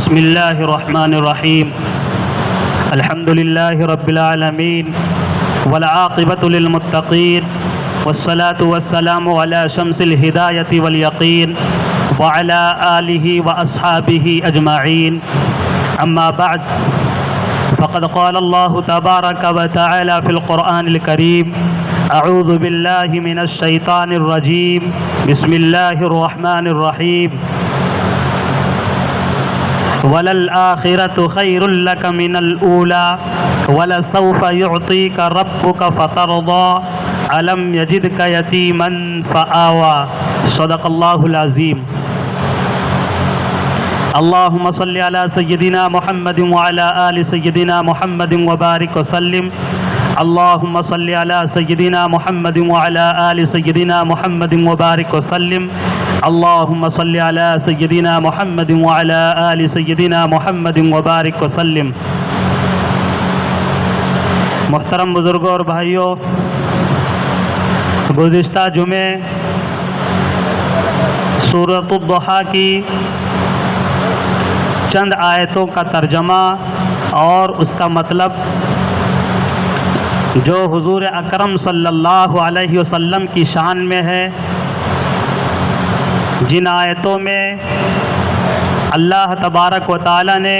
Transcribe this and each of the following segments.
بسم الله الرحمن الرحيم. الحمد لله رب العالمين والعاقبة للمتقين والصلاة والسلام على شمس الهداية واليقين وعلى آله وأصحابه أجمعين. أما بعد فقد قال الله تبارك وتعالى في القرآن الكريم: أعوذ بالله من الشيطان الرجيم. بسم الله الرحمن الرحيم. وَلَلْآخِرَةُ خَيْرٌ لَكَ مِنَ الْأُولَى وَلَسَوْفَ يُعْطِيكَ رَبُّكَ فَتَرْضَىٰ أَلَمْ يَجِدْكَ يَتِيمًا فَآوَىٰ. صدق اللہ العظیم. اللہم صلی علی سیدنا محمد وعلی آل سیدنا محمد وبارک وسلم. اللہم صلی علی سیدنا محمد وعلی آل سیدنا محمد وبارک وسلم. اللہم صلی علی سیدنا محمد وعلی آل سیدنا محمد وبارک وسلم. محترم بزرگوں اور بھائیوں، گزشتہ جمعے سورۃ الضحیٰ کی چند آیتوں کا ترجمہ اور اس کا مطلب جو حضور اکرم صلی اللہ علیہ وسلم کی شان میں ہے، جن آیتوں میں اللہ تبارک و تعالی نے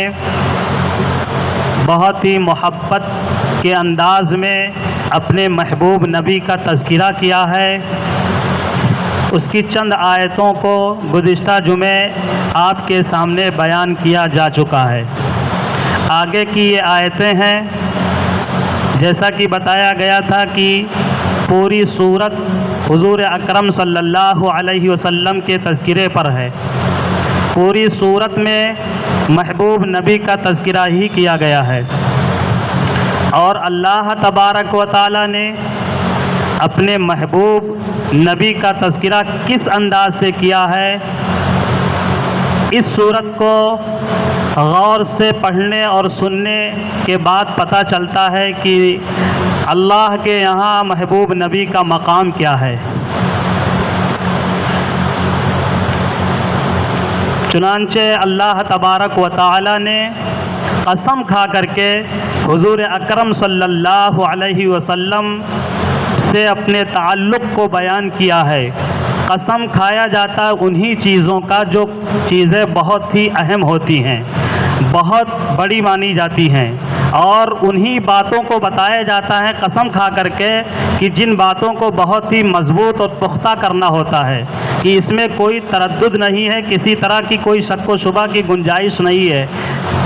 بہت ہی محبت کے انداز میں اپنے محبوب نبی کا تذکرہ کیا ہے، اس کی چند آیتوں کو گزشتہ جمعے آپ کے سامنے بیان کیا جا چکا ہے. آگے کی یہ آیتیں ہیں، جیسا کہ بتایا گیا تھا کہ پوری سورت حضور اکرم صلی اللہ علیہ وسلم کے تذکرے پر ہے. پوری سورت میں محبوب نبی کا تذکرہ ہی کیا گیا ہے، اور اللہ تبارک و تعالی نے اپنے محبوب نبی کا تذکرہ کس انداز سے کیا ہے، اس سورت کو غور سے پڑھنے اور سننے کے بعد پتہ چلتا ہے کہ اللہ کے یہاں محبوب نبی کا مقام کیا ہے. چنانچہ اللہ تبارک و تعالی نے قسم کھا کر کے حضور اکرم صلی اللہ علیہ وسلم سے اپنے تعلق کو بیان کیا ہے. قسم کھایا جاتا ہے انہی چیزوں کا جو چیزیں بہت ہی اہم ہوتی ہیں، بہت بڑی مانی جاتی ہیں، اور انہی باتوں کو بتایا جاتا ہے قسم کھا کر کے کہ جن باتوں کو بہت ہی مضبوط اور پختہ کرنا ہوتا ہے، کہ اس میں کوئی تردد نہیں ہے، کسی طرح کی کوئی شک و شبہ کی گنجائش نہیں ہے،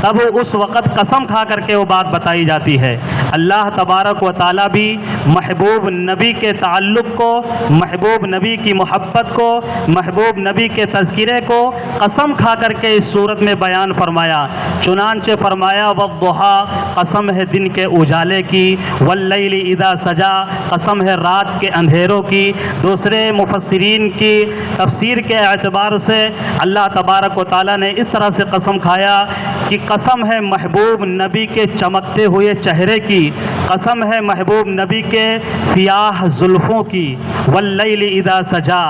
تب اس وقت قسم کھا کر کے وہ بات بتائی جاتی ہے. اللہ تبارک و تعالیٰ بھی محبوب نبی کے تعلق کو، محبوب نبی کی محبت کو، محبوب نبی کے تذکرے کو قسم کھا کر کے اس صورت میں بیان فرمایا. چنانچہ فرمایا: والضحیٰ، قسم ہے دن کے اجالے کی، واللیل اذا سجا، قسم ہے رات کے اندھیروں کی. دوسرے مفسرین کی تفسیر کے اعتبار سے اللہ تبارک و تعالیٰ نے اس طرح سے قسم کھایا کہ قسم ہے محبوب نبی کے چمکتے ہوئے چہرے کی، قسم ہے محبوب نبی کے سیاہ زلفوں کی. واللیل اذا سجا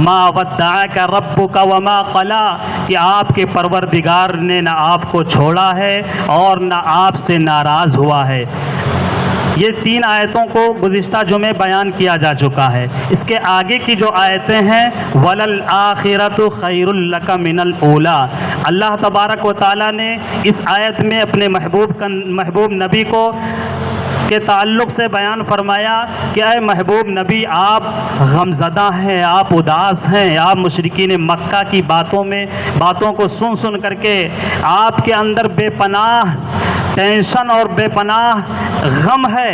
ما ودعک ربک وما قلا، کہ آپ کے پروردگار نے نہ آپ کو چھوڑا ہے اور نہ آپ سے ناراض ہوا ہے. یہ تین آیتوں کو گزشتہ جمعے بیان کیا جا چکا ہے. اس کے آگے کی جو آیتیں ہیں، وَلَلْآخِرَةُ خَيْرٌ لَكَ مِنَ الْأُولَىٰ، اللہ تبارک و تعالیٰ نے اس آیت میں اپنے محبوب نبی کو کے تعلق سے بیان فرمایا کہ اے محبوب نبی، آپ غمزدہ ہیں، آپ اداس ہیں، آپ مشرکین مکہ کی باتوں کو سن کر کے آپ کے اندر بے پناہ ٹینشن اور بے پناہ غم ہے.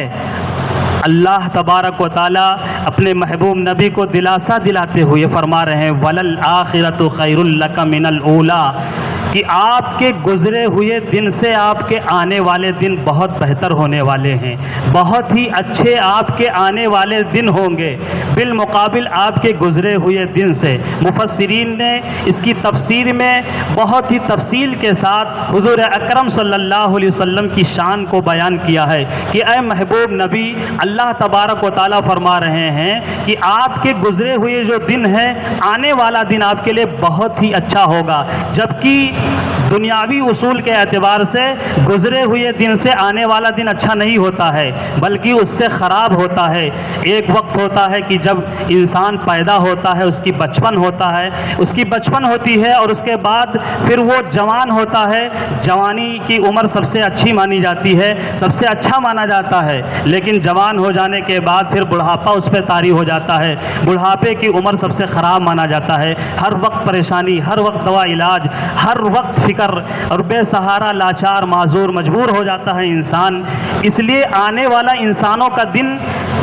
اللہ تبارک و تعالیٰ اپنے محبوب نبی کو دلاسا دلاتے ہوئے فرما رہے ہیں: وَلَلْآخِرَةُ خَيْرٌ لَكَ مِنَ الْأُولَىٰ، کہ آپ کے گزرے ہوئے دن سے آپ کے آنے والے دن بہت بہتر ہونے والے ہیں، بہت ہی اچھے آپ کے آنے والے دن ہوں گے بالمقابل آپ کے گزرے ہوئے دن سے. مفسرین نے اس کی تفسیر میں بہت ہی تفصیل کے ساتھ حضور اکرم صلی اللہ علیہ وسلم کی شان کو بیان کیا ہے کہ اے محبوب نبی، اللہ تبارک و تعالیٰ فرما رہے ہیں کہ آپ کے گزرے ہوئے جو دن ہے، آنے والا دن آپ کے لیے بہت ہی اچھا ہوگا، جبکہ دنیاوی اصول کے اعتبار سے گزرے ہوئے دن سے آنے والا دن اچھا نہیں ہوتا ہے بلکہ اس سے خراب ہوتا ہے۔ ایک وقت ہوتا ہے کہ جب انسان پیدا ہوتا ہے، اس کی بچپن ہوتا ہے، اس کی بچپن ہوتی ہے، اور اس کے بعد پھر وہ جوان ہوتا ہے۔ جوانی کی عمر سب سے اچھی مانی جاتی ہے، سب سے اچھا مانا جاتا ہے، لیکن جوان ہو جانے کے بعد پھر بڑھاپا اس پہ طاری ہو جاتا ہے۔ بڑھاپے کی عمر سب سے خراب مانا جاتا ہے۔ ہر وقت پریشانی، ہر وقت دوا علاج، ہر وقت فکر، اور بے سہارا، لاچار، معذور، مجبور ہو جاتا ہے انسان۔ اس لیے آنے والا انسانوں کا دن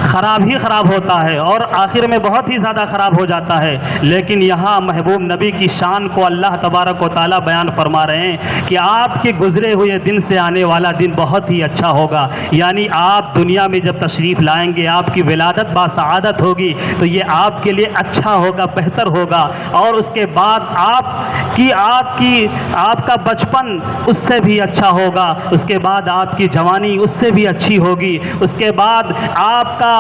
خراب ہی خراب ہوتا ہے اور آخر میں بہت ہی زیادہ خراب ہو جاتا ہے۔ لیکن یہاں محبوب نبی کی شان کو اللہ تبارک و تعالیٰ بیان فرما رہے ہیں کہ آپ کے گزرے ہوئے دن سے آنے والا دن بہت ہی اچھا ہوگا۔ یعنی آپ دنیا میں جب تشریف لائیں گے، آپ کی ولادت باسعادت ہوگی تو یہ آپ کے لیے اچھا ہوگا، بہتر ہوگا، اور اس کے بعد آپ کا بچپن اس سے بھی اچھا ہوگا، اس کے بعد آپ کی جوانی اس سے بھی اچھی ہوگی، اس کے بعد آپ کا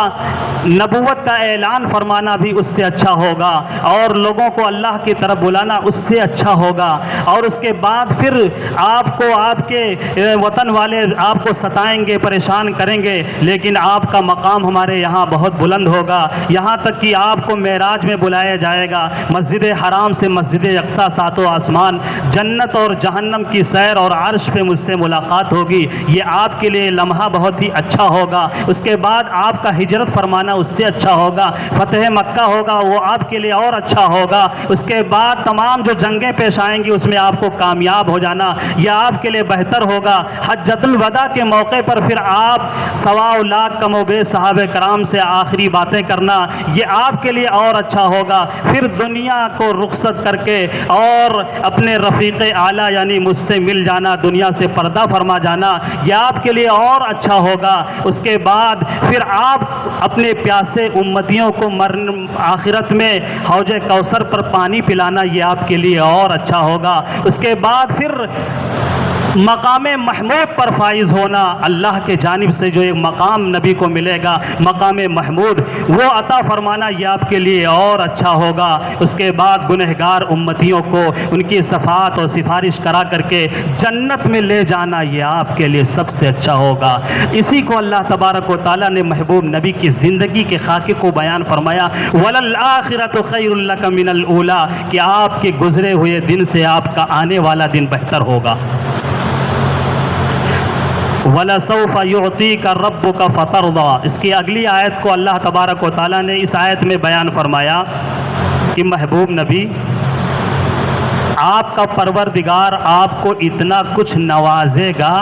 نبوت کا اعلان فرمانا بھی اس سے اچھا ہوگا، اور لوگوں کو اللہ کی طرف بلانا اس سے اچھا ہوگا، اور اس کے بعد پھر آپ کو آپ کے وطن والے آپ کو ستائیں گے، پریشان کریں گے، لیکن آپ کا مقام ہمارے یہاں بہت بلند ہوگا، یہاں تک کہ آپ کو معراج میں بلایا جائے گا، مسجد حرام سے مسجد اقصیٰ، ساتوں آسمان، جنت اور جہنم کی سیر، اور عرش پہ مجھ سے ملاقات ہوگی۔ یہ آپ کے لیے لمحہ بہت ہی اچھا ہوگا۔ اس کے بعد آپ کا ہجرت فرمانا اس سے اچھا ہوگا، فتح مکہ ہوگا وہ آپ کے لیے اور اچھا ہوگا۔ اس کے بعد تمام جو جنگیں پیش آئیں گی اس میں آپ کو کامیاب ہو جانا یہ آپ کے لیے بہتر ہوگا۔ حجۃ الوداع کے موقع پر پھر آپ 1.25 لاکھ کم و بیش صحابہ کرام سے آخری باتیں کرنا یہ آپ کے لیے اور اچھا ہوگا۔ پھر دنیا کو رخصت کر کے اور اپنے رفیق اعلیٰ یعنی مجھ سے مل جانا، دنیا سے پردہ فرما جانا یہ آپ کے لیے اور اچھا ہوگا۔ اس کے بعد پھر آپ اپنے پیاسے امتیوں کو آخرت میں حوض کوثر پر پانی پلانا یہ آپ کے لیے اور اچھا ہوگا۔ اس کے بعد پھر مقام محمود پر فائز ہونا، اللہ کے جانب سے جو ایک مقام نبی کو ملے گا مقام محمود، وہ عطا فرمانا یہ آپ کے لیے اور اچھا ہوگا۔ اس کے بعد گنہگار امتیوں کو ان کی صفات اور سفارش کرا کر کے جنت میں لے جانا یہ آپ کے لیے سب سے اچھا ہوگا۔ اسی کو اللہ تبارک و تعالیٰ نے محبوب نبی کی زندگی کے خاکے کو بیان فرمایا، وَلَلْآخِرَةُ خَيْرٌ لَكَ مِنَ الْأُولَىٰ، کہ آپ کے گزرے ہوئے دن سے آپ کا آنے والا دن بہتر ہوگا۔ وَلَسَوْفَ يُعْطِيكَ رَبُّكَ فَتَرْضَىٰ، اس کی اگلی آیت کو اللہ تبارک و تعالیٰ نے اس آیت میں بیان فرمایا کہ محبوب نبی آپ کا پروردگار آپ کو اتنا کچھ نوازے گا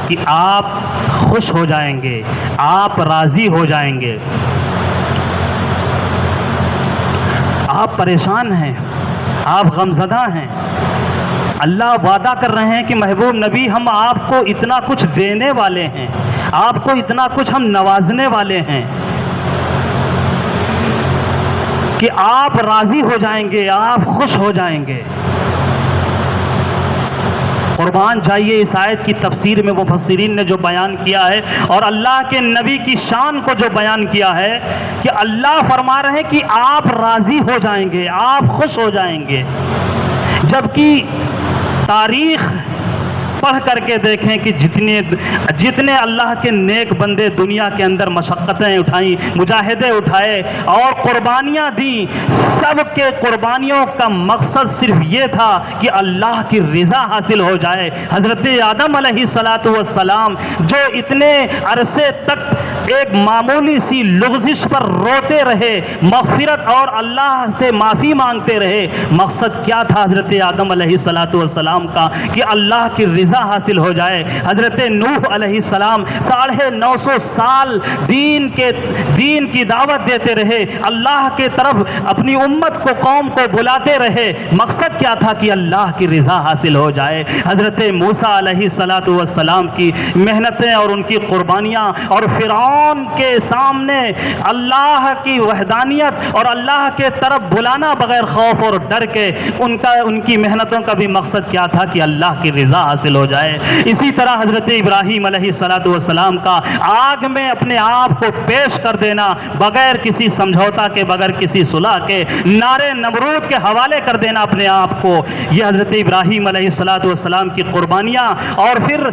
کہ آپ خوش ہو جائیں گے، آپ راضی ہو جائیں گے۔ آپ پریشان ہیں، آپ غمزدہ ہیں، اللہ وعدہ کر رہے ہیں کہ محبوب نبی ہم آپ کو اتنا کچھ دینے والے ہیں، آپ کو اتنا کچھ ہم نوازنے والے ہیں کہ آپ راضی ہو جائیں گے، آپ خوش ہو جائیں گے۔ قربان جائیے اس آیت کی تفسیر میں مفسرین نے جو بیان کیا ہے اور اللہ کے نبی کی شان کو جو بیان کیا ہے کہ اللہ فرما رہے ہیں کہ آپ راضی ہو جائیں گے، آپ خوش ہو جائیں گے، جبکہ تاریخ پڑھ کر کے دیکھیں کہ جتنے اللہ کے نیک بندے دنیا کے اندر مشقتیں اٹھائیں، مجاہدے اٹھائے اور قربانیاں دیں، سب کے قربانیوں کا مقصد صرف یہ تھا کہ اللہ کی رضا حاصل ہو جائے۔ حضرت آدم علیہ السلام جو اتنے عرصے تک ایک معمولی سی لغزش پر روتے رہے، مغفرت اور اللہ سے معافی مانگتے رہے، مقصد کیا تھا حضرت آدم علیہ السلام کا کہ اللہ کی رضا حاصل ہو جائے۔ حضرت نوح علیہ السلام 950 سال دین کی دعوت دیتے رہے، اللہ کے طرف اپنی امت کو، قوم کو بلاتے رہے، مقصد کیا تھا کہ اللہ کی رضا حاصل ہو جائے۔ حضرت موسیٰ علیہ السلام کی محنتیں اور ان کی قربانیاں اور فرعون کون کے سامنے اللہ کی وحدانیت اور اللہ کے طرف بلانا بغیر خوف اور ڈر کے. ان کی محنتوں کا بھی مقصد کیا تھا کہ اللہ کی رضا حاصل ہو جائے. اسی طرح حضرت ابراہیم علیہ السلام کا آگ میں اپنے آپ کو پیش کر دینا بغیر کسی سمجھوتا کے, بغیر کسی صلح کے, نارے نمرود کے حوالے کر دینا اپنے آپ کو, یہ حضرت ابراہیم علیہ السلام کی قربانیاں. اور پھر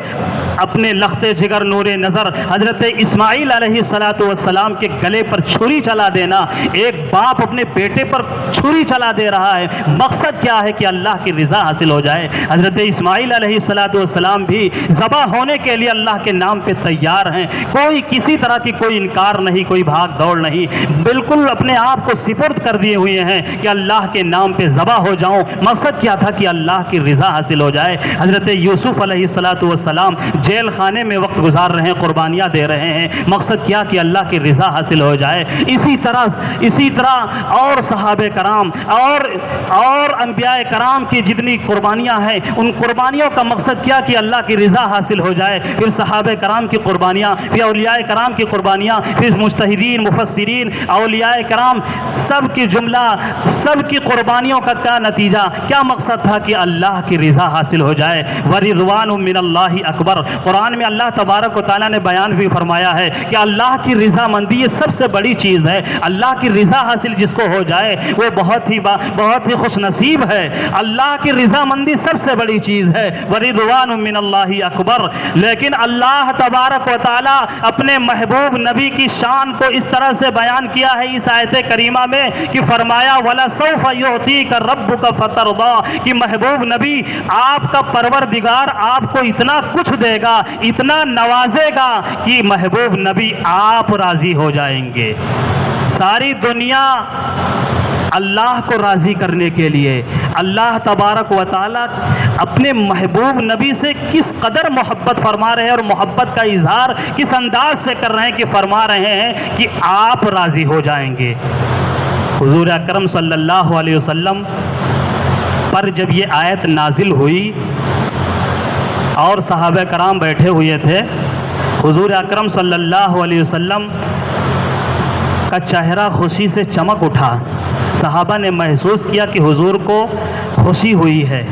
اپنے لخت جگر نور نظر حضرت اسماعیل علیہ السلام کے گلے پر چھری چلا دینا. ایک باپ اپنے بیٹے پر چھری چلا دے رہا ہے, مقصد کیا ہے کہ اللہ کی رضا حاصل ہو جائے. حضرت اسماعیل علیہ السلام بھی ذبح ہونے کے لیے اللہ کے نام پہ تیار ہیں, کوئی کسی طرح کی کوئی انکار نہیں, کوئی بھاگ دوڑ نہیں, بالکل اپنے آپ کو سپرد کر دیے ہوئے ہیں کہ اللہ کے نام پہ ذبح ہو جاؤں. مقصد کیا تھا کہ اللہ کی رضا حاصل ہو جائے. حضرت یوسف علیہ السلام جیل خانے میں وقت گزار رہے ہیں, قربانیاں دے رہے ہیں, مقصد کیا کہ اللہ کی رضا حاصل ہو جائے. اسی طرح اور صحابہ کرام اور انبیاء کرام کی جتنی قربانیاں ہیں, ان قربانیوں کا مقصد کیا کہ اللہ کی رضا حاصل ہو جائے. پھر صحابہ کرام کی قربانیاں, پھر اولیاء کرام کی قربانیاں, پھر مجتہدین, مفسرین, اولیاء کرام, سب کی جملہ, سب کی قربانیوں کا کیا نتیجہ, کیا مقصد تھا کہ اللہ کی رضا حاصل ہو جائے. وَرِضْوَانٌ مِّنَ اللَّهِ اکبر. قرآن میں اللہ تبارک و تعالیٰ نے بیان بھی فرمایا ہے کہ اللہ کی رضا مندی یہ سب سے بڑی چیز ہے. اللہ کی رضا حاصل جس کو ہو جائے وہ بہت ہی خوش نصیب ہے. اللہ کی رضا مندی سب سے بڑی چیز ہے. وَرِضْوَانٌ مِّنَ اللَّهِ اکبر. لیکن اللہ تبارک و تعالیٰ اپنے محبوب نبی کی شان کو اس طرح سے بیان کیا ہے اس آیت کریمہ میں کہ فرمایا وَلَسَوْفَ يُعْطِيكَ رَبُّكَ فَتَرْضَىٰ, کہ محبوب نبی آپ کا پروردگار آپ کو اتنا کچھ دے گا, اتنا نوازے گا کہ محبوب نبی آپ راضی ہو جائیں گے. ساری دنیا اللہ کو راضی کرنے کے لیے اللہ تبارک و تعالیٰ اپنے محبوب نبی سے کس قدر محبت فرما رہے ہیں, اور محبت کا اظہار کس انداز سے کر رہے ہیں کہ فرما رہے ہیں کہ آپ راضی ہو جائیں گے. حضور اکرم صلی اللہ علیہ وسلم پر جب یہ آیت نازل ہوئی اور صحابہ کرام بیٹھے ہوئے تھے, حضور اکرم صلی اللہ علیہ وسلم کا چہرہ خوشی سے چمک اٹھا. صحابہ نے محسوس کیا کہ حضور کو خوشی ہوئی ہے,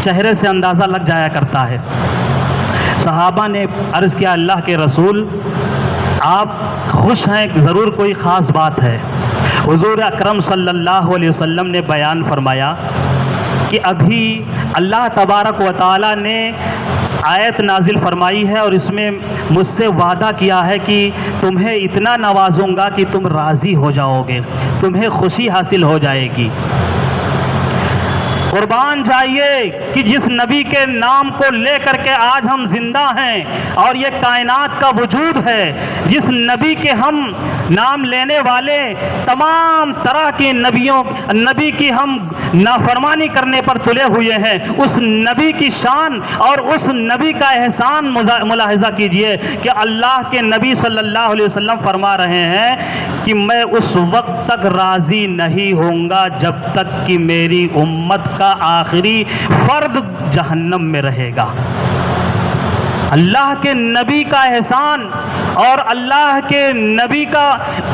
چہرے سے اندازہ لگ جایا کرتا ہے. صحابہ نے عرض کیا اللہ کے رسول آپ خوش ہیں, ضرور کوئی خاص بات ہے. حضور اکرم صلی اللہ علیہ وسلم نے بیان فرمایا کہ ابھی اللہ تبارک و تعالیٰ نے آیت نازل فرمائی ہے اور اس میں مجھ سے وعدہ کیا ہے کہ تمہیں اتنا نوازوں گا کہ تم راضی ہو جاؤ گے, تمہیں خوشی حاصل ہو جائے گی. قربان جائیے کہ جس نبی کے نام کو لے کر کے آج ہم زندہ ہیں اور یہ کائنات کا وجود ہے, جس نبی کے ہم نام لینے والے تمام طرح کے نبی کی ہم نافرمانی کرنے پر تلے ہوئے ہیں, اس نبی کی شان اور اس نبی کا احسان ملاحظہ کیجئے کہ اللہ کے نبی صلی اللہ علیہ وسلم فرما رہے ہیں کہ میں اس وقت تک راضی نہیں ہوں گا جب تک کہ میری امت کا آخری فرد جہنم میں رہے گا. اللہ کے نبی کا احسان اور اللہ کے نبی کا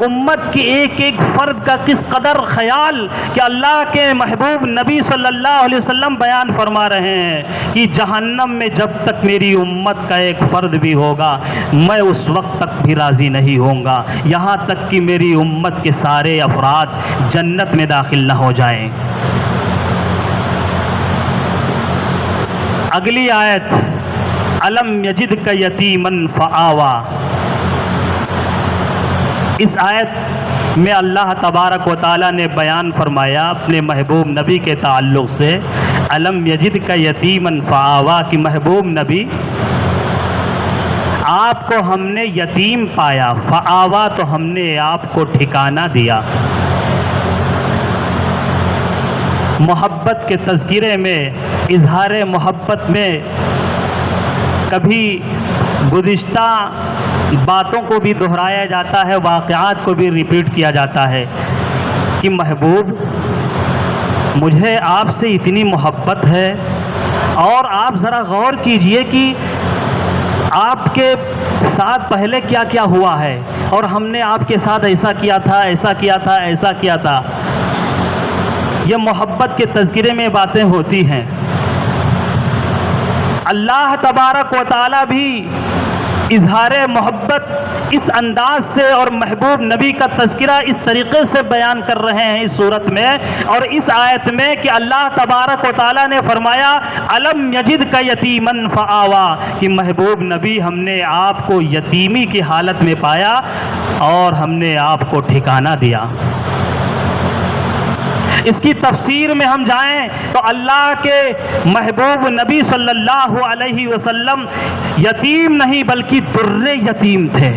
امت کی ایک ایک فرد کا کس قدر خیال کہ اللہ کے محبوب نبی صلی اللہ علیہ وسلم بیان فرما رہے ہیں کہ جہنم میں جب تک میری امت کا ایک فرد بھی ہوگا میں اس وقت تک بھی راضی نہیں ہوں گا یہاں تک کہ میری امت کے سارے افراد جنت میں داخل نہ ہو جائیں. اگلی آیت الم یجدک یتیمن فآوا, اس آیت میں اللہ تبارک و تعالیٰ نے بیان فرمایا اپنے محبوب نبی کے تعلق سے الم یجدک یتیمن فآوا کہ محبوب نبی آپ کو ہم نے یتیم پایا, فآوا تو ہم نے آپ کو ٹھکانہ دیا. محبت کے تذکرے میں اظہار محبت میں کبھی گزشتہ باتوں کو بھی دہرایا جاتا ہے, واقعات کو بھی ریپیٹ کیا جاتا ہے کہ محبوب مجھے آپ سے اتنی محبت ہے, اور آپ ذرا غور کیجئے کہ آپ کے ساتھ پہلے کیا کیا ہوا ہے اور ہم نے آپ کے ساتھ ایسا کیا تھا، ایسا کیا تھا، ایسا کیا تھا. یہ محبت کے تذکرے میں باتیں ہوتی ہیں. اللہ تبارک و تعالی بھی اظہار محبت اس انداز سے اور محبوب نبی کا تذکرہ اس طریقے سے بیان کر رہے ہیں اس صورت میں اور اس آیت میں کہ اللہ تبارک و تعالی نے فرمایا الم یجدک یتیما فآوا، کہ محبوب نبی ہم نے آپ کو یتیمی کی حالت میں پایا اور ہم نے آپ کو ٹھکانہ دیا. اس کی تفسیر میں ہم جائیں تو اللہ کے محبوب نبی صلی اللہ علیہ وسلم یتیم نہیں بلکہ در یتیم تھے.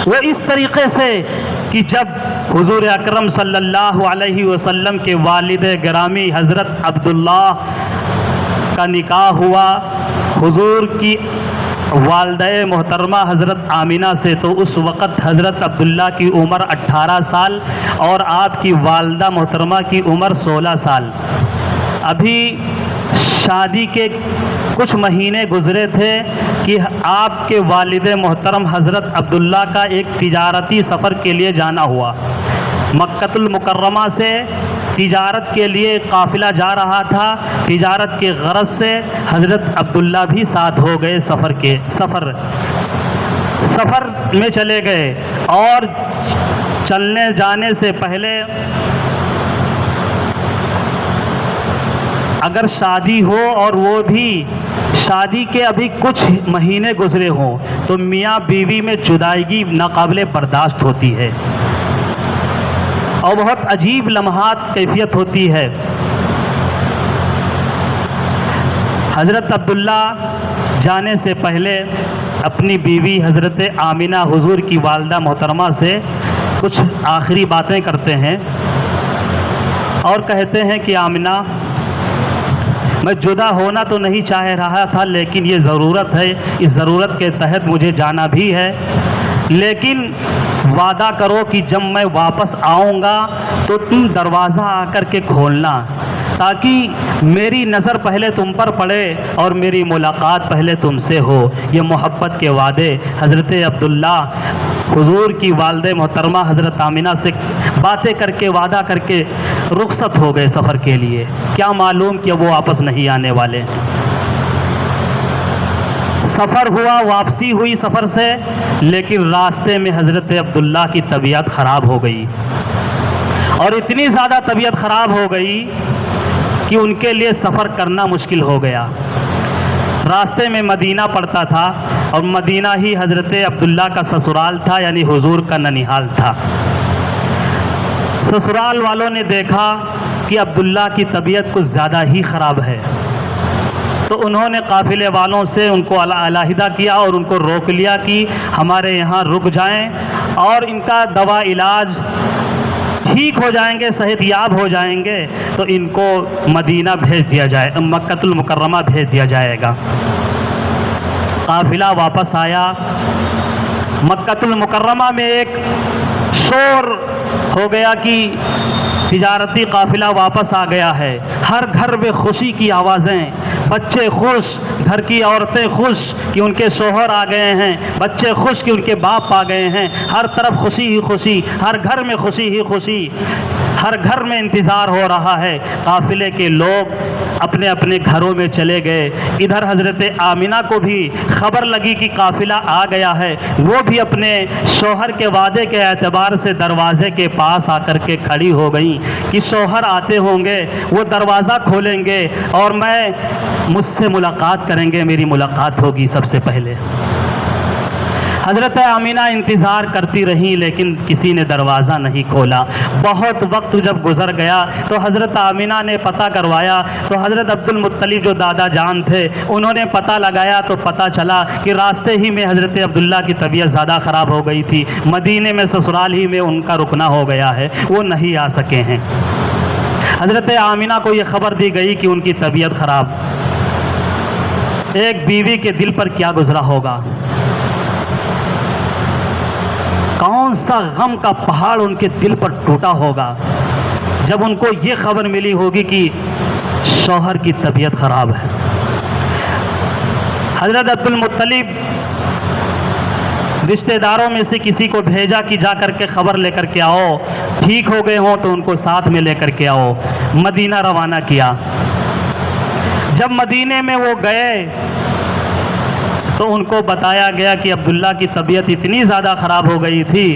وہ اس طریقے سے کہ جب حضور اکرم صلی اللہ علیہ وسلم کے والد گرامی حضرت عبداللہ کا نکاح ہوا حضور کی والدہ محترمہ حضرت آمینہ سے، تو اس وقت حضرت عبداللہ کی عمر 18 سال اور آپ کی والدہ محترمہ کی عمر 16 سال. ابھی شادی کے کچھ مہینے گزرے تھے کہ آپ کے والد محترم حضرت عبداللہ کا ایک تجارتی سفر کے لیے جانا ہوا. مکۃ المکرمہ سے تجارت کے لیے قافلہ جا رہا تھا. تجارت کے غرض سے حضرت عبداللہ بھی ساتھ ہو گئے، سفر میں چلے گئے. اور چلنے جانے سے پہلے اگر شادی ہو اور وہ بھی شادی کے ابھی کچھ مہینے گزرے ہوں تو میاں بیوی میں جدائیگی ناقابل برداشت ہوتی ہے اور بہت عجیب لمحات کیفیت ہوتی ہے. حضرت عبداللہ جانے سے پہلے اپنی بیوی حضرت آمینہ حضور کی والدہ محترمہ سے کچھ آخری باتیں کرتے ہیں اور کہتے ہیں کہ آمینہ، میں جدا ہونا تو نہیں چاہ رہا تھا لیکن یہ ضرورت ہے، اس ضرورت کے تحت مجھے جانا بھی ہے، لیکن وعدہ کرو کہ جب میں واپس آؤں گا تو تم دروازہ آ کر کے کھولنا تاکہ میری نظر پہلے تم پر پڑے اور میری ملاقات پہلے تم سے ہو. یہ محبت کے وعدے حضرت عبداللہ حضور کی والدہ محترمہ حضرت آمینہ سے باتیں کر کے وعدہ کر کے رخصت ہو گئے سفر کے لیے. کیا معلوم کہ وہ واپس نہیں آنے والے. سفر ہوا، واپسی ہوئی سفر سے، لیکن راستے میں حضرت عبداللہ کی طبیعت خراب ہو گئی اور اتنی زیادہ طبیعت خراب ہو گئی کہ ان کے لیے سفر کرنا مشکل ہو گیا. راستے میں مدینہ پڑتا تھا اور مدینہ ہی حضرت عبداللہ کا سسرال تھا، یعنی حضور کا ننیحال تھا. سسرال والوں نے دیکھا کہ عبداللہ کی طبیعت کچھ زیادہ ہی خراب ہے تو انہوں نے قافلے والوں سے ان کو علیحدہ کیا اور ان کو روک لیا کہ ہمارے یہاں رک جائیں اور ان کا دوا علاج ٹھیک ہو جائیں گے، صحت یاب ہو جائیں گے تو ان کو مدینہ بھیج دیا جائے، مکۃ المکرمہ بھیج دیا جائے گا. قافلہ واپس آیا. مکۃ المکرمہ میں ایک شور ہو گیا کہ تجارتی قافلہ واپس آ گیا ہے. ہر گھر میں خوشی کی آوازیں، بچے خوش، گھر کی عورتیں خوش کہ ان کے شوہر آ گئے ہیں، بچے خوش کہ ان کے باپ آ گئے ہیں. ہر طرف خوشی ہی خوشی، ہر گھر میں خوشی ہی خوشی، ہر گھر میں انتظار ہو رہا ہے. قافلے کے لوگ اپنے اپنے گھروں میں چلے گئے. ادھر حضرت آمینہ کو بھی خبر لگی کہ قافلہ آ گیا ہے. وہ بھی اپنے شوہر کے وعدے کے اعتبار سے دروازے کے پاس آ کر کے کھڑی ہو گئیں کہ شوہر آتے ہوں گے، وہ دروازہ کھولیں گے اور مجھ سے ملاقات کریں گے، میری ملاقات ہوگی سب سے پہلے. حضرت آمینہ انتظار کرتی رہیں لیکن کسی نے دروازہ نہیں کھولا. بہت وقت جب گزر گیا تو حضرت آمینہ نے پتہ کروایا تو حضرت عبد المطلب جو دادا جان تھے انہوں نے پتہ لگایا تو پتہ چلا کہ راستے ہی میں حضرت عبداللہ کی طبیعت زیادہ خراب ہو گئی تھی. مدینے میں سسرال ہی میں ان کا رکنا ہو گیا ہے، وہ نہیں آ سکے ہیں. حضرت آمینہ کو یہ خبر دی گئی کہ ان کی طبیعت خراب. ایک بیوی کے دل پر کیا گزرا ہوگا، کون سا غم کا پہاڑ ان کے دل پر ٹوٹا ہوگا جب ان کو یہ خبر ملی ہوگی کہ شوہر کی طبیعت خراب ہے. حضرت عبد المطلب رشتہ داروں میں سے کسی کو بھیجا کہ جا کر کے خبر لے کر کے آؤ، ٹھیک ہو گئے ہوں تو ان کو ساتھ میں لے کر کے آؤ۔ مدینہ روانہ کیا۔ جب مدینے میں وہ گئے تو ان کو بتایا گیا کہ عبداللہ کی طبیعت اتنی زیادہ خراب ہو گئی تھی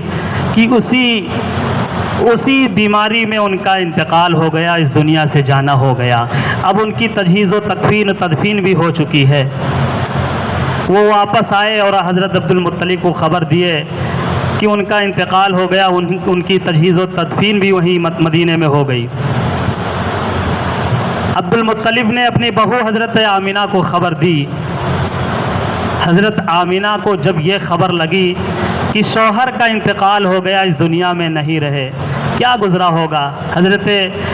کہ اسی بیماری میں ان کا انتقال ہو گیا، اس دنیا سے جانا ہو گیا۔ اب ان کی تجہیز و تدفین بھی ہو چکی ہے۔ وہ واپس آئے اور حضرت عبد المطلب کو خبر دیے کہ ان کا انتقال ہو گیا، ان کی تجہیز و تدفین بھی وہیں مدینے میں ہو گئی۔ عبد المطلب نے اپنی بہو حضرت آمینہ کو خبر دی۔ حضرت آمینہ کو جب یہ خبر لگی کہ شوہر کا انتقال ہو گیا، اس دنیا میں نہیں رہے، کیا گزرا ہوگا؟ حضرت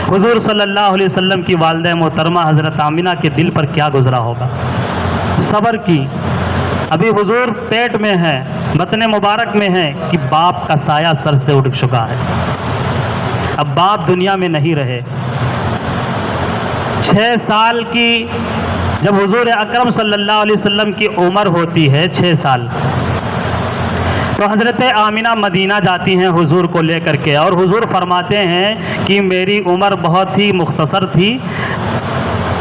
حضور صلی اللہ علیہ وسلم کی والدہ محترمہ حضرت آمینہ کے دل پر کیا گزرا ہوگا؟ صبر کی۔ ابھی حضور پیٹ میں ہے، بطن مبارک میں ہے کہ باپ کا سایہ سر سے اٹھ چکا ہے، اب باپ دنیا میں نہیں رہے۔ 6 سال کی جب حضور اکرم صلی اللہ علیہ وسلم کی عمر ہوتی ہے 6 سال، تو حضرت آمینہ مدینہ جاتی ہیں حضور کو لے کر کے، اور حضور فرماتے ہیں کہ میری عمر بہت ہی مختصر تھی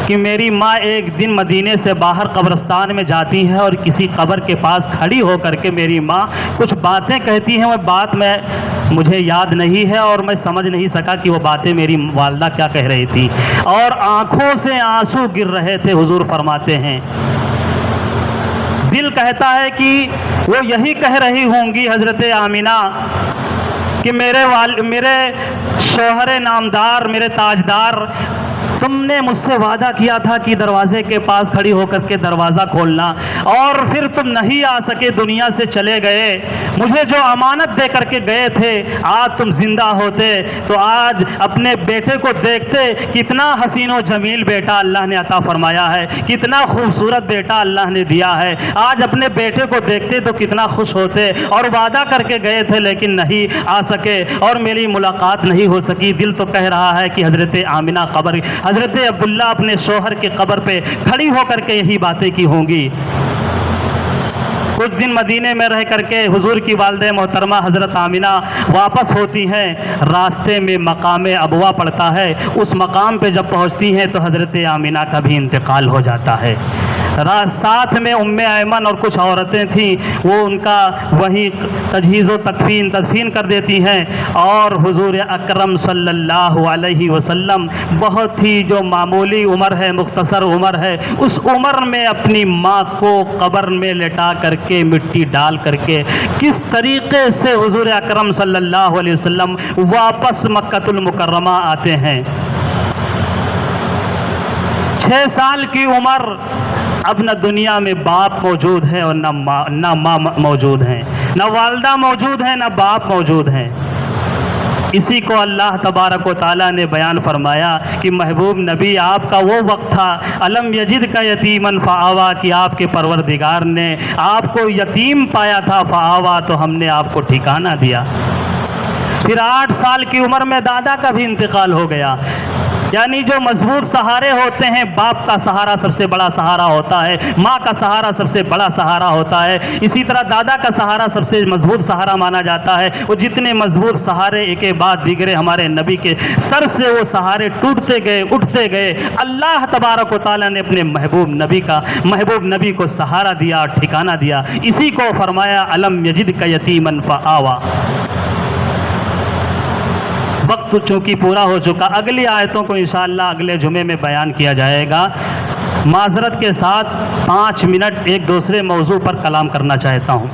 کہ میری ماں ایک دن مدینے سے باہر قبرستان میں جاتی ہیں اور کسی قبر کے پاس کھڑی ہو کر کے میری ماں کچھ باتیں کہتی ہیں، وہ بات مجھے یاد نہیں ہے اور میں سمجھ نہیں سکا کہ وہ باتیں میری والدہ کیا کہہ رہی تھی، اور آنکھوں سے آنسو گر رہے تھے۔ حضور فرماتے ہیں دل کہتا ہے کہ وہ یہی کہہ رہی ہوں گی حضرت آمینہ کہ میرے شوہر نامدار، میرے تاجدار، تم نے مجھ سے وعدہ کیا تھا کہ دروازے کے پاس کھڑی ہو کر کے دروازہ کھولنا، اور پھر تم نہیں آ سکے، دنیا سے چلے گئے، مجھے جو امانت دے کر کے گئے تھے، آج تم زندہ ہوتے تو آج اپنے بیٹے کو دیکھتے، کتنا حسین و جمیل بیٹا اللہ نے عطا فرمایا ہے، کتنا خوبصورت بیٹا اللہ نے دیا ہے، آج اپنے بیٹے کو دیکھتے تو کتنا خوش ہوتے، اور وعدہ کر کے گئے تھے لیکن نہیں آ سکے اور میری ملاقات نہیں ہو سکی۔ دل تو کہہ رہا ہے کہ حضرت آمینہ حضرت عبداللہ اپنے شوہر کی قبر پہ کھڑی ہو کر کے یہی باتیں کی ہوں گی۔ کچھ دن مدینے میں رہ کر کے حضور کی والدہ محترمہ حضرت آمینہ واپس ہوتی ہیں، راستے میں مقام ابوا پڑتا ہے، اس مقام پہ جب پہنچتی ہیں تو حضرت آمینہ کا بھی انتقال ہو جاتا ہے۔ ساتھ میں ام ایمن اور کچھ عورتیں تھیں، وہ ان کا وہیں تجہیز و تدفین کر دیتی ہیں، اور حضور اکرم صلی اللہ علیہ وسلم بہت ہی جو معمولی عمر ہے، مختصر عمر ہے، اس عمر میں اپنی ماں کو قبر میں لٹا کر کے مٹی ڈال کر کے کس طریقے سے حضور اکرم صلی اللہ علیہ وسلم واپس مکہ المکرمہ آتے ہیں۔ 6 سال کی عمر، اب نہ دنیا میں باپ موجود ہے اور نہ ماں موجود ہیں، نہ والدہ موجود ہیں، نہ باپ موجود ہیں۔ اسی کو اللہ تبارک و تعالیٰ نے بیان فرمایا کہ محبوب نبی آپ کا وہ وقت تھا، الم یجد کا یتیمن فآوا، کہ آپ کے پروردگار نے آپ کو یتیم پایا تھا، فآوا، تو ہم نے آپ کو ٹھکانہ دیا۔ پھر 8 سال کی عمر میں دادا کا بھی انتقال ہو گیا، یعنی جو مضبوط سہارے ہوتے ہیں، باپ کا سہارا سب سے بڑا سہارا ہوتا ہے، ماں کا سہارا سب سے بڑا سہارا ہوتا ہے، اسی طرح دادا کا سہارا سب سے مضبوط سہارا مانا جاتا ہے۔ وہ جتنے مضبوط سہارے ایک کے بعد دیگرے ہمارے نبی کے سر سے وہ سہارے ٹوٹتے گئے، اٹھتے گئے، اللہ تبارک و تعالیٰ نے اپنے محبوب نبی کو سہارا دیا، ٹھکانہ دیا۔ اسی کو فرمایا الم یجد کا یتیمن فآوا۔ وقت چونکہ پورا ہو چکا، اگلی آیتوں کو انشاءاللہ اگلے جمعے میں بیان کیا جائے گا۔ معذرت کے ساتھ 5 منٹ ایک دوسرے موضوع پر کلام کرنا چاہتا ہوں۔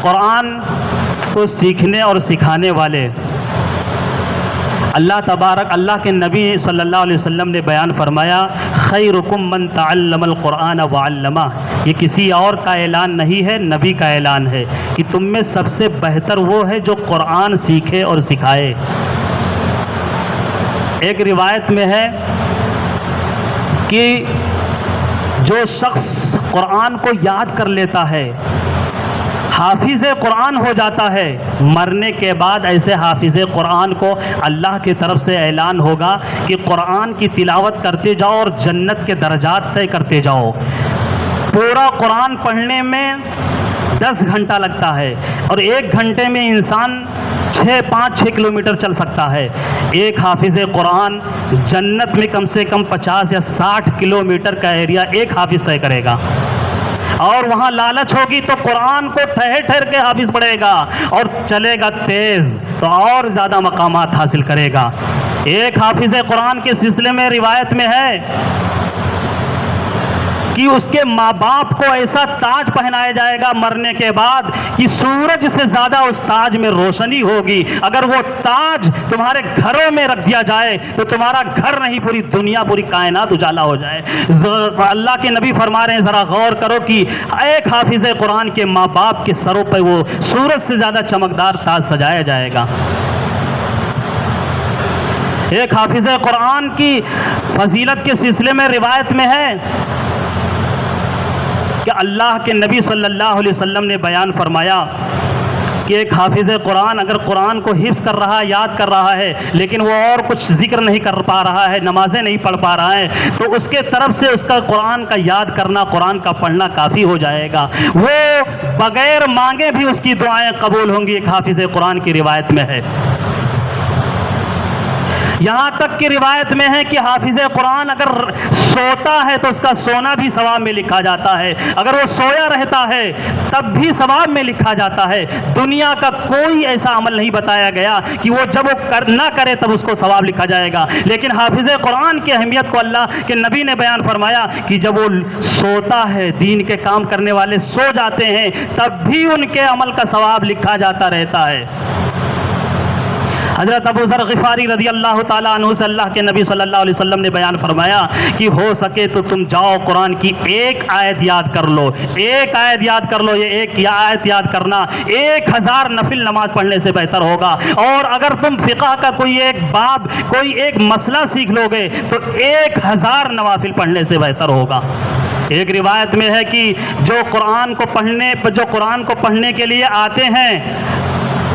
قرآن کو سیکھنے اور سکھانے والے اللہ کے نبی صلی اللہ علیہ وسلم نے بیان فرمایا، خیرکم من تعلم القرآن وعلمہ۔ یہ کسی اور کا اعلان نہیں ہے، نبی کا اعلان ہے کہ تم میں سب سے بہتر وہ ہے جو قرآن سیکھے اور سکھائے۔ ایک روایت میں ہے کہ جو شخص قرآن کو یاد کر لیتا ہے، حافظ قرآن ہو جاتا ہے، مرنے کے بعد ایسے حافظ قرآن کو اللہ کی طرف سے اعلان ہوگا کہ قرآن کی تلاوت کرتے جاؤ اور جنت کے درجات طے کرتے جاؤ۔ پورا قرآن پڑھنے میں 10 گھنٹہ لگتا ہے، اور 1 گھنٹے میں انسان 5-6 کلومیٹر چل سکتا ہے۔ ایک حافظ قرآن جنت میں کم سے کم 50 یا 60 کلومیٹر کا ایریا ایک حافظ طے کرے گا، اور وہاں لالچ ہوگی تو قرآن کو ٹھہر ٹھہر کے حافظ پڑھے گا، اور چلے گا تیز تو اور زیادہ مقامات حاصل کرے گا۔ ایک حافظ قرآن کے سلسلے میں روایت میں ہے کہ اس کے ماں باپ کو ایسا تاج پہنایا جائے گا مرنے کے بعد کہ سورج سے زیادہ اس تاج میں روشنی ہوگی۔ اگر وہ تاج تمہارے گھروں میں رکھ دیا جائے تو تمہارا گھر نہیں، پوری دنیا، پوری کائنات اجالا ہو جائے۔ اللہ کے نبی فرما رہے ہیں ذرا غور کرو کہ ایک حافظ قرآن کے ماں باپ کے سروں پہ وہ سورج سے زیادہ چمکدار تاج سجایا جائے گا۔ ایک حافظ قرآن کی فضیلت کے سلسلے میں روایت میں ہے کہ اللہ کے نبی صلی اللہ علیہ وسلم نے بیان فرمایا کہ ایک حافظ قرآن اگر قرآن کو حفظ کر رہا ہے، یاد کر رہا ہے، لیکن وہ اور کچھ ذکر نہیں کر پا رہا ہے، نمازیں نہیں پڑھ پا رہا ہے، تو اس کے طرف سے اس کا قرآن کا یاد کرنا، قرآن کا پڑھنا کافی ہو جائے گا۔ وہ بغیر مانگے بھی اس کی دعائیں قبول ہوں گی، ایک حافظ قرآن کی روایت میں ہے۔ یہاں تک کہ روایت میں ہے کہ حافظ قرآن اگر سوتا ہے تو اس کا سونا بھی ثواب میں لکھا جاتا ہے، اگر وہ سویا رہتا ہے تب بھی ثواب میں لکھا جاتا ہے۔ دنیا کا کوئی ایسا عمل نہیں بتایا گیا کہ وہ جب وہ نہ کرے تب اس کو ثواب لکھا جائے گا، لیکن حافظ قرآن کی اہمیت کو اللہ کے نبی نے بیان فرمایا کہ جب وہ سوتا ہے، دین کے کام کرنے والے سو جاتے ہیں، تب بھی ان کے عمل کا ثواب لکھا جاتا رہتا ہے۔ حضرت ابو ذر غفاری رضی اللہ تعالیٰ عنہ سے اللہ کے نبی صلی اللہ علیہ وسلم نے بیان فرمایا کہ ہو سکے تو تم جاؤ قرآن کی ایک آیت یاد کر لو، ایک آیت یاد کر لو۔ یہ ایک آیت یاد کرنا 1000 نفل نماز پڑھنے سے بہتر ہوگا، اور اگر تم فقہ کا کوئی ایک باب، کوئی ایک مسئلہ سیکھ لو گے تو 1000 نوافل پڑھنے سے بہتر ہوگا۔ ایک روایت میں ہے کہ جو قرآن کو پڑھنے کے لیے آتے ہیں،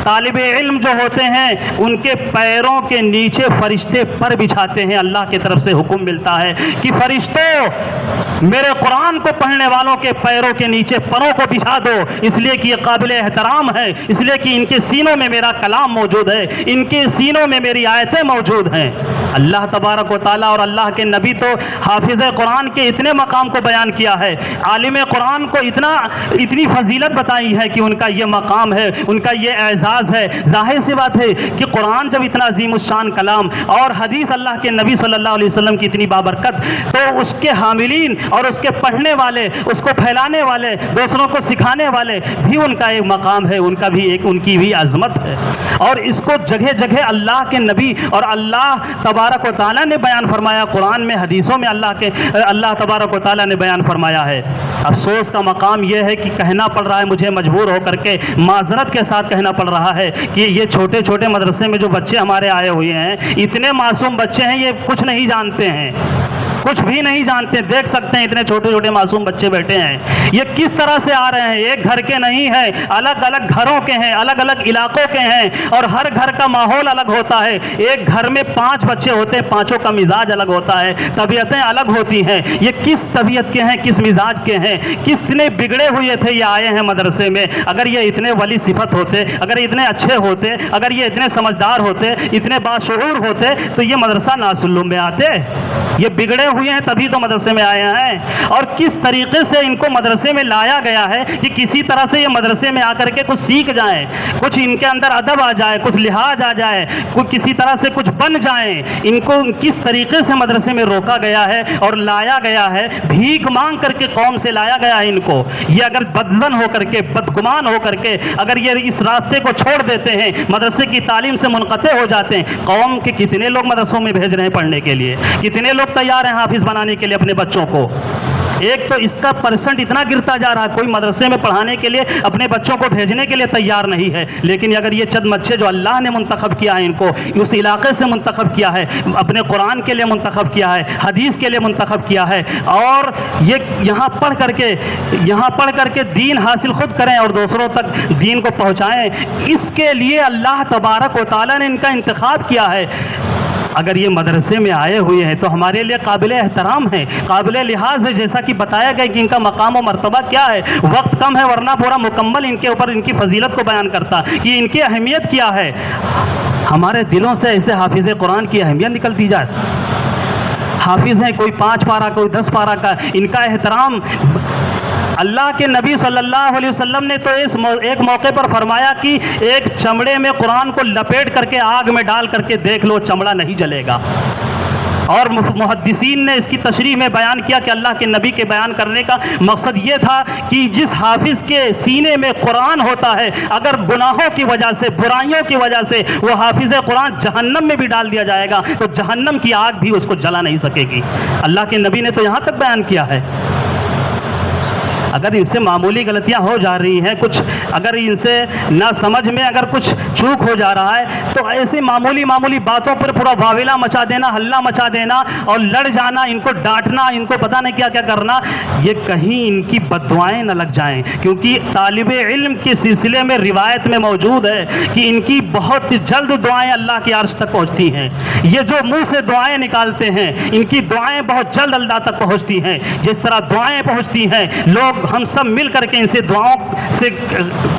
طالب علم جو ہوتے ہیں، ان کے پیروں کے نیچے فرشتے پر بچھاتے ہیں۔ اللہ کی طرف سے حکم ملتا ہے کہ فرشتوں میرے قرآن کو پڑھنے والوں کے پیروں کے نیچے پروں کو بچھا دو، اس لیے کہ یہ قابل احترام ہے، اس لیے کہ ان کے سینوں میں میرا کلام موجود ہے، ان کے سینوں میں میری آیتیں موجود ہیں۔ اللہ تبارک و تعالیٰ اور اللہ کے نبی تو حافظ قرآن کے اتنے مقام کو بیان کیا ہے، عالم قرآن کو اتنی فضیلت بتائی ہے کہ ان کا یہ مقام ہے، ان کا یہ اعزاز ہے۔ ظاہر سی بات ہے کہ قرآن جب اتنا عظیم الشان کلام اور حدیث اللہ کے نبی صلی اللہ علیہ وسلم کی اتنی بابرکت، تو اس کے حاملین اور اس کے پڑھنے والے، اس کو پھیلانے والے، دوسروں کو سکھانے والے بھی ان کا ایک مقام ہے، ان کی بھی عظمت ہے، اور اس کو جگہ جگہ اللہ کے نبی اور اللہ تبارک و تعالیٰ نے بیان فرمایا، قرآن میں، حدیثوں میں اللہ تبارک و تعالیٰ نے بیان فرمایا ہے۔ افسوس کا مقام یہ ہے کہ کہنا پڑ رہا ہے، مجھے مجبور ہو کر کے معذرت کے ساتھ کہنا پڑ رہا ہے کہ یہ چھوٹے چھوٹے مدرسے میں جو بچے ہمارے آئے ہوئے ہیں، اتنے معصوم بچے ہیں، یہ کچھ نہیں جانتے ہیں، کچھ بھی نہیں جانتے۔ دیکھ سکتے ہیں اتنے چھوٹے چھوٹے معصوم بچے بیٹھے ہیں، یہ کس طرح سے آ رہے ہیں، ایک گھر کے نہیں ہیں، الگ الگ گھروں کے ہیں، الگ الگ علاقوں کے ہیں، اور ہر گھر کا ماحول الگ ہوتا ہے۔ ایک گھر میں 5 بچے ہوتے ہیں، 5 کا مزاج الگ ہوتا ہے، طبیعتیں الگ ہوتی ہیں۔ یہ کس طبیعت کے ہیں، کس مزاج کے ہیں، کتنے بگڑے ہوئے تھے یہ آئے ہیں مدرسے میں۔ اگر یہ اتنے ولی صفت ہوتے، اگر اتنے اچھے ہوتے، اگر یہ اتنے سمجھدار ہوتے، اتنے باشعور ہوتے تو یہ مدرسہ ناصر العلوم میں آتے۔ یہ بگڑے ہوئے ہیں تبھی تو مدرسے میں آئے ہیں، اور کس طریقے سے ان کو مدرسے میں لایا گیا ہے کہ کسی طرح سے یہ مدرسے میں آ کر کے کچھ سیکھ جائیں، کچھ ان کے اندر ادب آ جائے، کچھ لحاظ آ جائے، کسی طرح سے کچھ بن جائیں۔ ان کو کس طریقے سے مدرسے میں روکا گیا ہے اور لایا گیا ہے، بھیک مانگ کر کے قوم سے لایا گیا ہے ان کو۔ یہ اگر بدظن ہو کر کے، بدگمان ہو کر کے اگر یہ اس راستے کو چھوڑ دیتے ہیں، مدرسے کی تعلیم سے منقطع ہو جاتے ہیں، قوم کے کتنے لوگ مدرسوں میں بھیج رہے ہیں پڑھنے کے لیے، کتنے لوگ تیار ہیں حافظ بنانے کے لیے اپنے بچوں کو۔ ایک تو اس کا پرسنٹ اتنا گرتا جا رہا ہے، کوئی مدرسے میں پڑھانے کے لیے اپنے بچوں کو بھیجنے کے لیے تیار نہیں ہے۔ لیکن اگر یہ چند بچے جو اللہ نے منتخب کیا ہے، ان کو اس علاقے سے منتخب کیا ہے، اپنے قرآن کے لیے منتخب کیا ہے، حدیث کے لیے منتخب کیا ہے، اور یہ یہاں پڑھ کر کے دین حاصل خود کریں اور دوسروں تک دین کو پہنچائیں، اس کے لیے اللہ تبارک و تعالیٰ نے ان کا انتخاب کیا ہے۔ اگر یہ مدرسے میں آئے ہوئے ہیں تو ہمارے لیے قابل احترام ہے، قابل لحاظ ہے، جیسا کہ بتایا گیا کہ ان کا مقام و مرتبہ کیا ہے۔ وقت کم ہے ورنہ پورا مکمل ان کے اوپر ان کی فضیلت کو بیان کرتا کہ ان کی اہمیت کیا ہے۔ ہمارے دلوں سے ایسے حافظ قرآن کی اہمیت نکلتی جائے۔ حافظ ہیں، کوئی 5 پارہ کوئی 10 پارہ کا، ان کا احترام اللہ کے نبی صلی اللہ علیہ وسلم نے تو ایک موقع پر فرمایا کہ ایک چمڑے میں قرآن کو لپیٹ کر کے آگ میں ڈال کر کے دیکھ لو، چمڑا نہیں جلے گا۔ اور محدثین نے اس کی تشریح میں بیان کیا کہ اللہ کے نبی کے بیان کرنے کا مقصد یہ تھا کہ جس حافظ کے سینے میں قرآن ہوتا ہے، اگر گناہوں کی وجہ سے، برائیوں کی وجہ سے وہ حافظ قرآن جہنم میں بھی ڈال دیا جائے گا تو جہنم کی آگ بھی اس کو جلا نہیں سکے گی۔ اللہ کے نبی نے تو یہاں تک بیان کیا ہے۔ اگر ان سے معمولی غلطیاں ہو جا رہی ہیں، کچھ اگر ان سے نہ سمجھ میں اگر کچھ چوک ہو جا رہا ہے تو ایسی معمولی باتوں پر پورا واویلا مچا دینا، ہلہ مچا دینا اور لڑ جانا، ان کو ڈانٹنا، ان کو پتہ نہیں کیا کیا کرنا، یہ کہیں ان کی بد دعائیں نہ لگ جائیں، کیونکہ طالب علم کے سلسلے میں روایت میں موجود ہے کہ ان کی بہت جلد دعائیں اللہ کی عرش تک پہنچتی ہیں۔ یہ جو منہ سے دعائیں نکالتے ہیں ان کی دعائیں بہت جلد اللہ تک پہنچتی ہیں۔ جس طرح دعائیں پہنچتی ہیں، لوگ ہم سب مل کر کے ان سے دعاؤں سے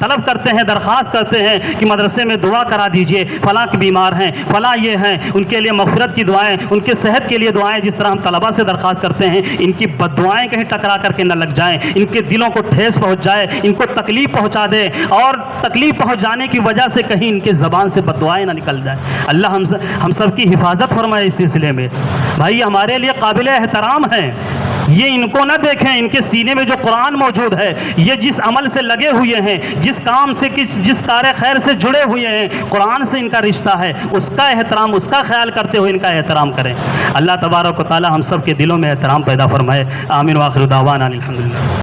طلب کرتے ہیں، درخواست کرتے ہیں کہ مدرسے میں دعا کرا دیجئے، فلاں کے بیمار ہیں، فلاں یہ ہیں، ان کے لیے مغفرت کی دعائیں، ان کے صحت کے لیے دعائیں، جس طرح ہم طلبہ سے درخواست کرتے ہیں، ان کی بد دعائیں کہیں ٹکرا کر کے نہ لگ جائیں، ان کے دلوں کو ٹھیس پہنچ جائے، ان کو تکلیف پہنچا دے، اور تکلیف پہنچ جانے کی وجہ سے کہیں ان کے زبان سے بد دعائیں نہ نکل جائیں۔ اللہ ہم سب کی حفاظت فرمائے اس سلسلے میں۔ بھائی ہمارے لیے قابل احترام ہیں، یہ ان کو نہ دیکھیں، ان کے سینے میں جو قرآن موجود ہے، یہ جس عمل سے لگے ہوئے ہیں، جس کام سے، جس کار خیر سے جڑے ہوئے ہیں، قرآن سے ان کا رشتہ ہے، اس کا احترام، اس کا خیال کرتے ہوئے ان کا احترام کریں۔ اللہ تبارک و تعالی ہم سب کے دلوں میں احترام پیدا فرمائے۔ آمین وآخر دعوانا الحمدللہ۔